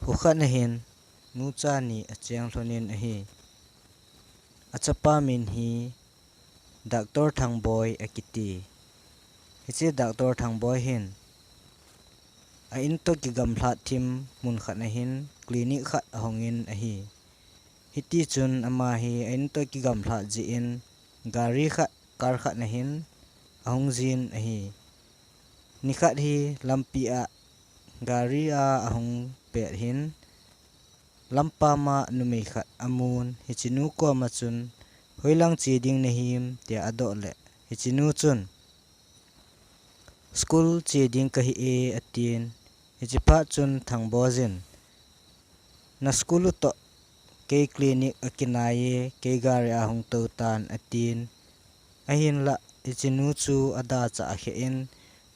hukhat na hin nu cha ni acheng thlonin a hi achapa min hi doctor thangboy akiti hichi doctor thangboy hin a in to ki gamhla thim mun khat na hin clinic khat ahongin a hi hiti chun ama hi a in to ki gamhla ji in gari khat kar khat na hin ahong jin a hi nikhat hi lampi a gari a ahong pe hin lampa ma numei khat amun hichinu ko ma chun hoilang chi ding na him tia ado le hichinu chun school chi ding ka hi e atin hichipa chun thangbo jin na school to ke clinic akinaye ke gari ahong to tan atin ahin la hichinu chu ada cha khe in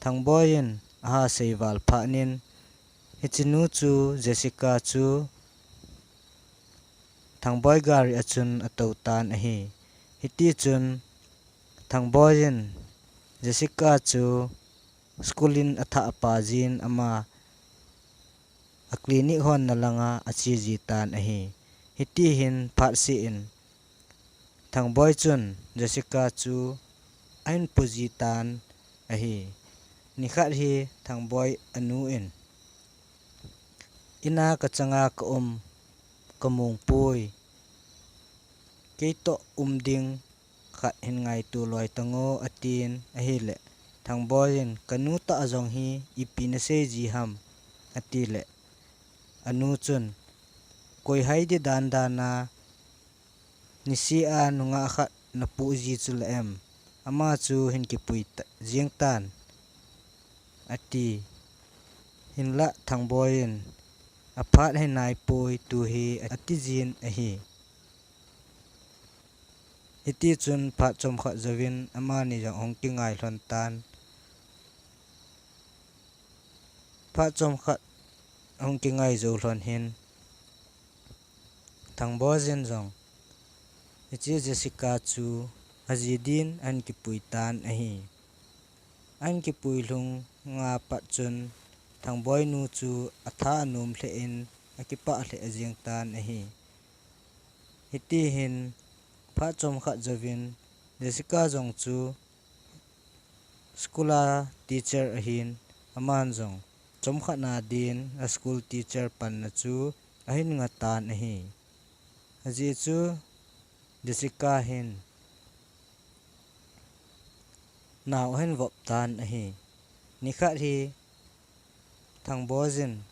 thangboin aha seiwal pha nin hichinu chu Jessica chu thangboy gari achun ato tan a hi hiti chun thangboin Jessica chu schoolin atha pa jin ama a clinic hon na langa achi ji tan a hi hiti hin phat si in thangboy chun Jessica chu ain puji tan a hi nikhat hi thangboy anu in ina ka changa ka kamung pui keito ding khat hin ngai tu loi tango atin a hi le thangboin kanu ta azong hi ipina se ji ham ati le anu chun koi haidi dan dana nisi a nunga khat na pu ji chu le em ama chu hin ki pui jing tan ati hinla thangboin aphat he nai pui tu hi ati jin a hi hiti chun phat chom kha zawin ama ni jong ong ki ngai hlon tan phat chom kha ong ki ngai zo hlon hin thangbo jen jong hichi Jessica chu azidin an ki pui tan a hi an ki pui lung nga pa chun thangboy nu chu atha anum hle in akipa hle ajing tan a hi hiti hin pha chom kha zawin Jessica jong chu skula teacher a hin aman jong chom kha na din a school teacher pan na chu ahin nga tan a hi aji chu Jessica hin naw hen vop tan a hi nikhat hi thangbo jin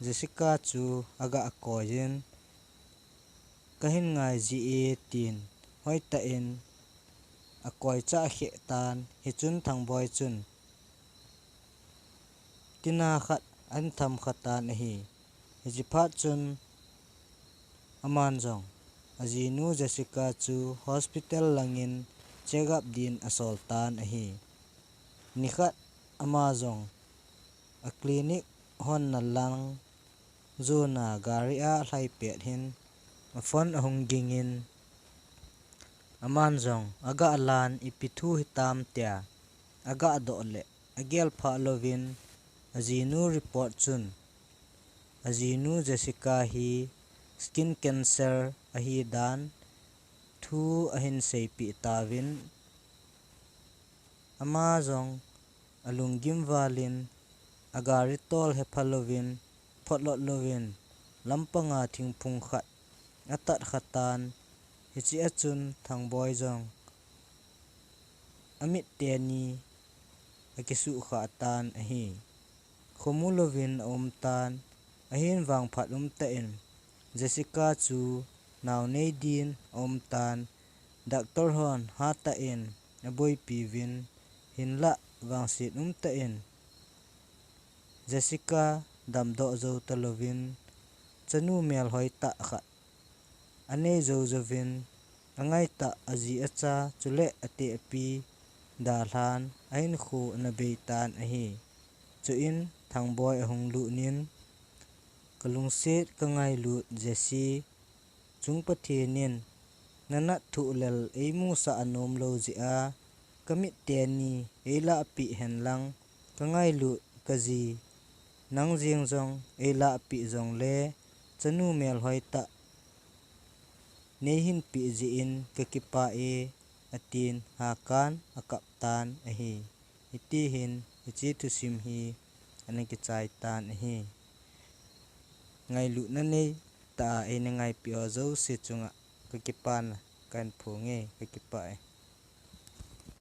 Jessica chu aga akoyin kahin ngai ji e tin hoi ta in akoi cha khe tan hi chun thangboy chun tina khat an tham khatan a hi ji phat chun aman jong azinu Jessica chu hospital langin check up din asol tan a hi nikhat ama jong a clinic hon na lang zona gari a hlai pet hin a phone ahong gingin aman jong aga alan ipithu hitam tia aga ado le agel pha lovin azinu report chun azinu Jessica hi skin cancer a hi dan thu ahin seipi tawin ama jong alungim walin agari tol he phalovin photlot lovin lampanga thingphung khat atat khatan hichi achun thangboy jong amit te ni akisu kha tan a hi khomulovin tan ahin wang phat ta in Jessica chu naw nei din tan doctor hon ha ta in aboi piwin hinla wangsit ta in Jessica damdo zo talovin chanu mel hoi ta khat ane zo zovin angai ta aji acha chule ate api da hlan ain khu na be tan a hi chu in thangboy ahong lu nin kalung set ka ngai lu Jessi chung pathe nin nana thu lel eimu sa anom lo ji a kamit te ni eila api hen lang ka ngai lu ka ji nang jing jong ela pi jong le chanu mel hoi ta nei hin pi ji in kakipa e atin hakan akap tan a hi iti hin ichi thu sim hi ani ki chai tan a hi ngai lu na nei ta e na ngai pi o zo se chunga kakipa na kan phu nge kakipa e